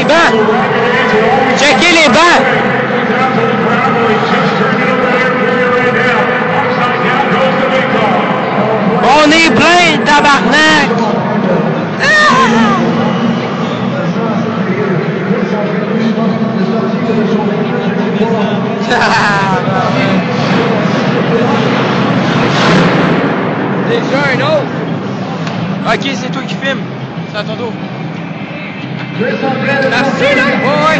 les bancs. Checkez les bancs. On est plein, tabarnak. Déjà un autre. Ok, c'est toi qui filmes. C'est à ton dos. Merci, là. Ouais.